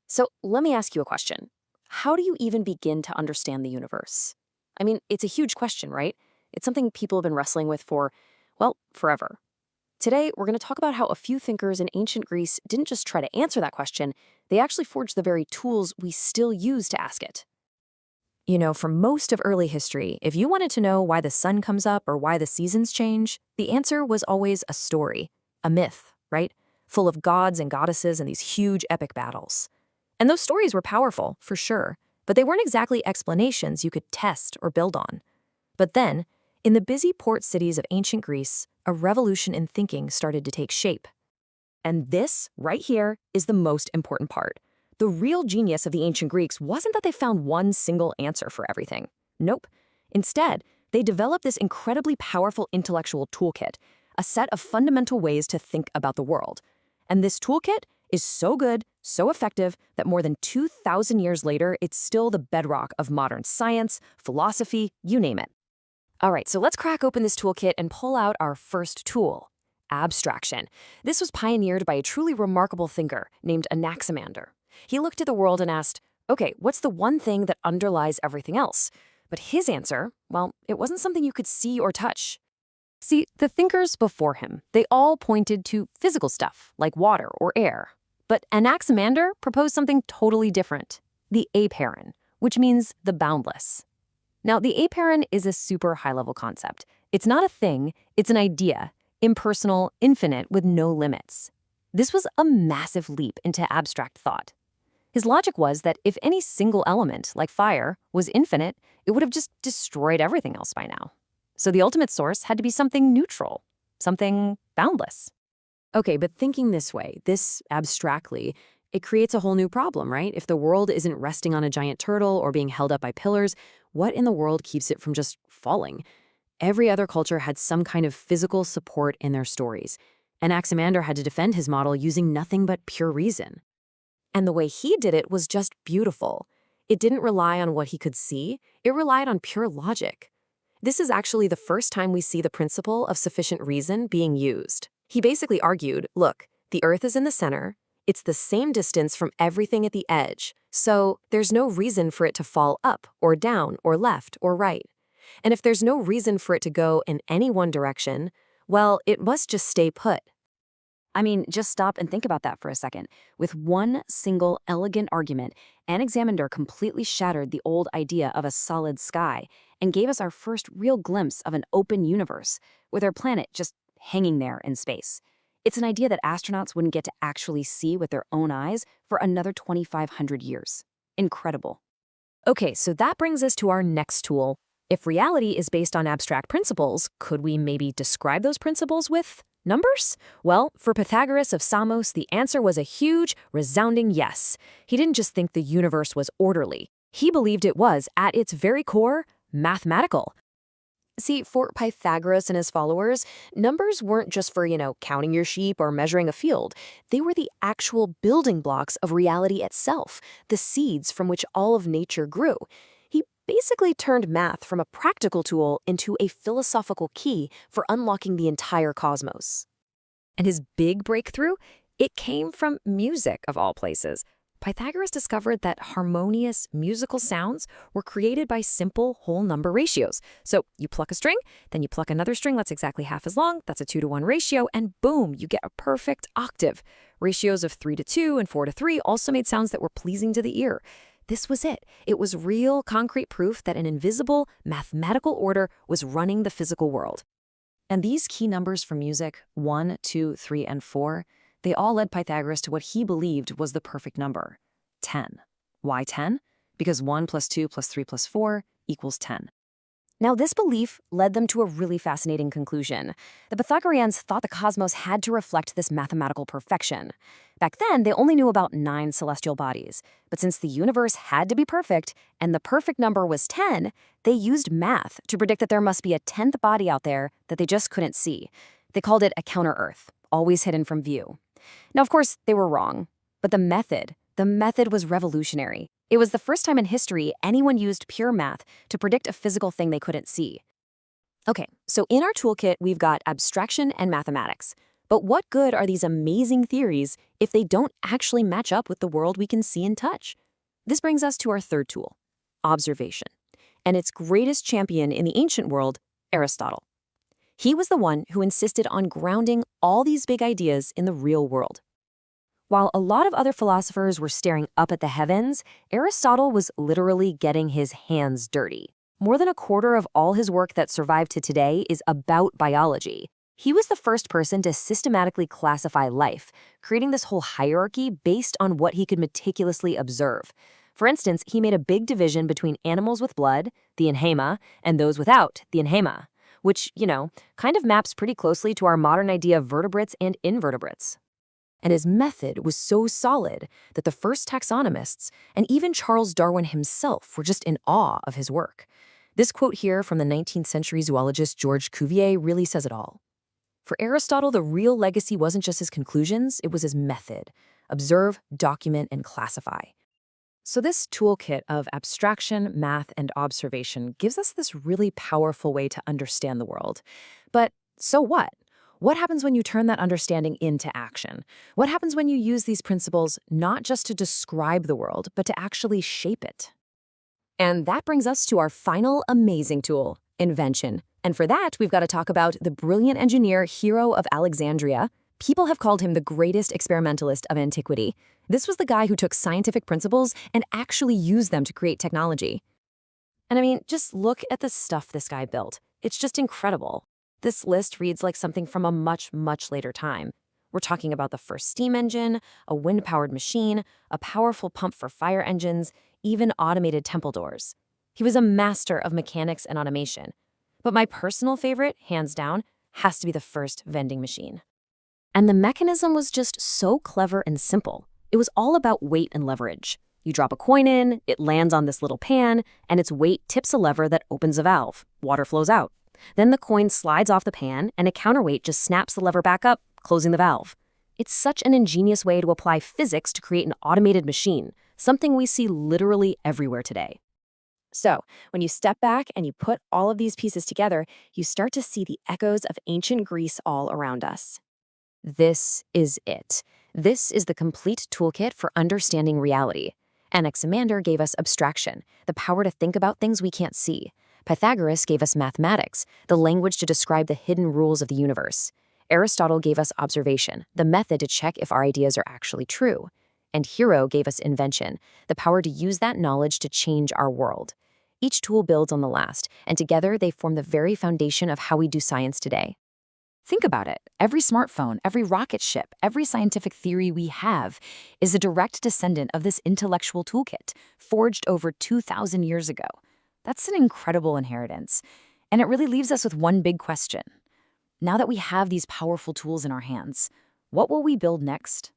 So let me ask you a question. How do you even begin to understand the universe? I mean, it's a huge question, right? It's something people have been wrestling with for, well, forever. Today, we're going to talk about how a few thinkers in ancient Greece didn't just try to answer that question, they actually forged the very tools we still use to ask it. For most of early history, if you wanted to know why the sun comes up or why the seasons change, the answer was always a story, a myth, right? Full of gods and goddesses and these huge epic battles. And those stories were powerful, for sure, but they weren't exactly explanations you could test or build on. But then, in the busy port cities of ancient Greece, a revolution in thinking started to take shape. And this, right here, is the most important part. The real genius of the ancient Greeks wasn't that they found one single answer for everything. Nope. Instead, they developed this incredibly powerful intellectual toolkit, a set of fundamental ways to think about the world. And this toolkit is so good, so effective, that more than 2,000 years later, it's still the bedrock of modern science, philosophy, you name it. All right, so let's crack open this toolkit and pull out our first tool, abstraction. This was pioneered by a truly remarkable thinker named Anaximander. He looked at the world and asked, okay, what's the one thing that underlies everything else? But his answer, well, it wasn't something you could see or touch. See, the thinkers before him, they all pointed to physical stuff, like water or air. But Anaximander proposed something totally different, the apeiron, which means the boundless. Now, the apeiron is a super high-level concept. It's not a thing, it's an idea, impersonal, infinite, with no limits. This was a massive leap into abstract thought. His logic was that if any single element, like fire, was infinite, it would have just destroyed everything else by now. So the ultimate source had to be something neutral, something boundless. Okay, but thinking this way, this abstractly, it creates a whole new problem, right? If the world isn't resting on a giant turtle or being held up by pillars, what in the world keeps it from just falling? Every other culture had some kind of physical support in their stories. Anaximander had to defend his model using nothing but pure reason. And the way he did it was just beautiful. It didn't rely on what he could see, it relied on pure logic. This is actually the first time we see the principle of sufficient reason being used. He basically argued, look, the Earth is in the center, it's the same distance from everything at the edge, so there's no reason for it to fall up or down or left or right. And if there's no reason for it to go in any one direction, well, it must just stay put. I mean, just stop and think about that for a second. With one single elegant argument, Anaximander completely shattered the old idea of a solid sky and gave us our first real glimpse of an open universe, with our planet just hanging there in space. It's an idea that astronauts wouldn't get to actually see with their own eyes for another 2,500 years. Incredible. Okay, so that brings us to our next tool. If reality is based on abstract principles, could we maybe describe those principles with numbers? Well, for Pythagoras of Samos, the answer was a huge, resounding yes. He didn't just think the universe was orderly. He believed it was, at its very core, mathematical. See, for Pythagoras and his followers, numbers weren't just for, counting your sheep or measuring a field. They were the actual building blocks of reality itself, the seeds from which all of nature grew. He basically turned math from a practical tool into a philosophical key for unlocking the entire cosmos. And his big breakthrough? It came from music, of all places. Pythagoras discovered that harmonious musical sounds were created by simple whole number ratios. So you pluck a string, then you pluck another string that's exactly half as long, that's a 2-to-1 ratio, and boom, you get a perfect octave. Ratios of 3-to-2 and 4-to-3 also made sounds that were pleasing to the ear. This was it. It was real, concrete proof that an invisible, mathematical order was running the physical world. And these key numbers for music, 1, 2, 3, and 4, they all led Pythagoras to what he believed was the perfect number, 10. Why 10? Because 1 plus 2 plus 3 plus 4 equals 10. Now, this belief led them to a really fascinating conclusion. The Pythagoreans thought the cosmos had to reflect this mathematical perfection. Back then, they only knew about 9 celestial bodies. But since the universe had to be perfect, and the perfect number was 10, they used math to predict that there must be a 10th body out there that they just couldn't see. They called it a counter-Earth, always hidden from view. Now, of course, they were wrong. But the method was revolutionary. It was the first time in history anyone used pure math to predict a physical thing they couldn't see. Okay, so in our toolkit, we've got abstraction and mathematics. But what good are these amazing theories if they don't actually match up with the world we can see and touch? This brings us to our third tool, observation, and its greatest champion in the ancient world, Aristotle. He was the one who insisted on grounding all these big ideas in the real world. While a lot of other philosophers were staring up at the heavens, Aristotle was literally getting his hands dirty. More than a quarter of all his work that survived to today is about biology. He was the first person to systematically classify life, creating this whole hierarchy based on what he could meticulously observe. For instance, he made a big division between animals with blood, the enhema, and those without, the enhema, which, kind of maps pretty closely to our modern idea of vertebrates and invertebrates. And his method was so solid that the first taxonomists and even Charles Darwin himself were just in awe of his work. This quote here from the 19th century zoologist George Cuvier really says it all. For Aristotle, the real legacy wasn't just his conclusions, it was his method. Observe, document, and classify. So this toolkit of abstraction, math, and observation gives us this really powerful way to understand the world. But so what? What happens when you turn that understanding into action? What happens when you use these principles not just to describe the world, but to actually shape it? And that brings us to our final amazing tool, invention. And for that, we've got to talk about the brilliant engineer Hero of Alexandria. People have called him the greatest experimentalist of antiquity. This was the guy who took scientific principles and actually used them to create technology. And I mean, just look at the stuff this guy built. It's just incredible. This list reads like something from a much, much later time. We're talking about the first steam engine, a wind-powered machine, a powerful pump for fire engines, even automated temple doors. He was a master of mechanics and automation. But my personal favorite, hands down, has to be the first vending machine. And the mechanism was just so clever and simple. It was all about weight and leverage. You drop a coin in, it lands on this little pan, and its weight tips a lever that opens a valve. Water flows out. Then the coin slides off the pan, and a counterweight just snaps the lever back up, closing the valve. It's such an ingenious way to apply physics to create an automated machine, something we see literally everywhere today. So, when you step back and you put all of these pieces together, you start to see the echoes of ancient Greece all around us. This is it. This is the complete toolkit for understanding reality. Anaximander gave us abstraction, the power to think about things we can't see. Pythagoras gave us mathematics, the language to describe the hidden rules of the universe. Aristotle gave us observation, the method to check if our ideas are actually true. And Hero gave us invention, the power to use that knowledge to change our world. Each tool builds on the last, and together they form the very foundation of how we do science today. Think about it. Every smartphone, every rocket ship, every scientific theory we have is a direct descendant of this intellectual toolkit, forged over 2,000 years ago. That's an incredible inheritance. And it really leaves us with one big question. Now that we have these powerful tools in our hands, what will we build next?